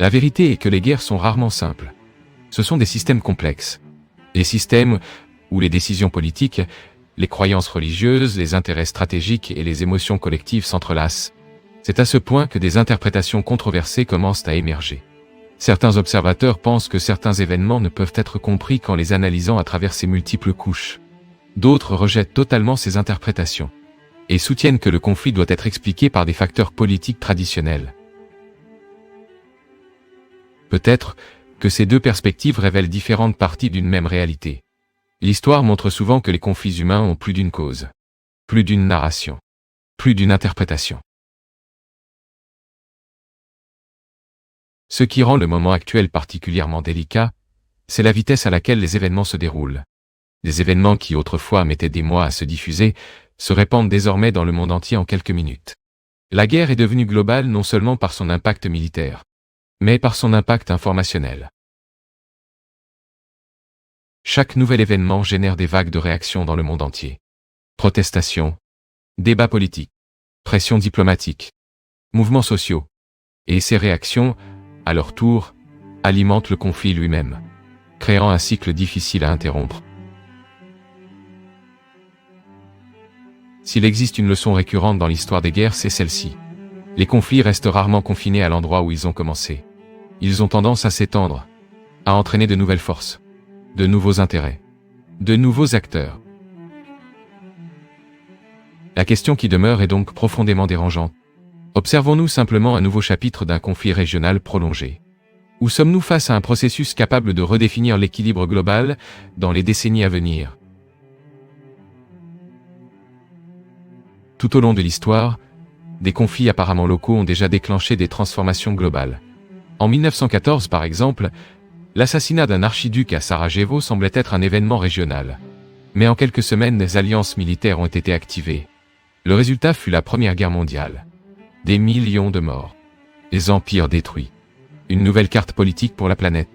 La vérité est que les guerres sont rarement simples. Ce sont des systèmes complexes. Des systèmes où les décisions politiques, les croyances religieuses, les intérêts stratégiques et les émotions collectives s'entrelacent. C'est à ce point que des interprétations controversées commencent à émerger. Certains observateurs pensent que certains événements ne peuvent être compris qu'en les analysant à travers ces multiples couches. D'autres rejettent totalement ces interprétations et soutiennent que le conflit doit être expliqué par des facteurs politiques traditionnels. Peut-être que ces deux perspectives révèlent différentes parties d'une même réalité. L'histoire montre souvent que les conflits humains ont plus d'une cause, plus d'une narration, plus d'une interprétation. Ce qui rend le moment actuel particulièrement délicat, c'est la vitesse à laquelle les événements se déroulent. Des événements qui autrefois mettaient des mois à se diffuser, se répandent désormais dans le monde entier en quelques minutes. La guerre est devenue globale non seulement par son impact militaire, mais par son impact informationnel. Chaque nouvel événement génère des vagues de réactions dans le monde entier. Protestations, débats politiques, pressions diplomatiques, mouvements sociaux. Et ces réactions, à leur tour, alimentent le conflit lui-même, créant un cycle difficile à interrompre. S'il existe une leçon récurrente dans l'histoire des guerres, c'est celle-ci. Les conflits restent rarement confinés à l'endroit où ils ont commencé. Ils ont tendance à s'étendre, à entraîner de nouvelles forces, de nouveaux intérêts, de nouveaux acteurs. La question qui demeure est donc profondément dérangeante. Observons-nous simplement un nouveau chapitre d'un conflit régional prolongé? Ou sommes-nous face à un processus capable de redéfinir l'équilibre global dans les décennies à venir? Tout au long de l'histoire, des conflits apparemment locaux ont déjà déclenché des transformations globales. En 1914 par exemple, l'assassinat d'un archiduc à Sarajevo semblait être un événement régional. Mais en quelques semaines, des alliances militaires ont été activées. Le résultat fut la Première Guerre mondiale. Des millions de morts. Des empires détruits. Une nouvelle carte politique pour la planète.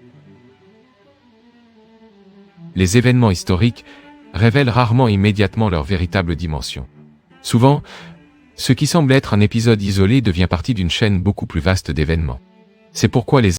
Les événements historiques révèlent rarement immédiatement leur véritable dimension. Souvent, ce qui semble être un épisode isolé devient partie d'une chaîne beaucoup plus vaste d'événements. C'est pourquoi les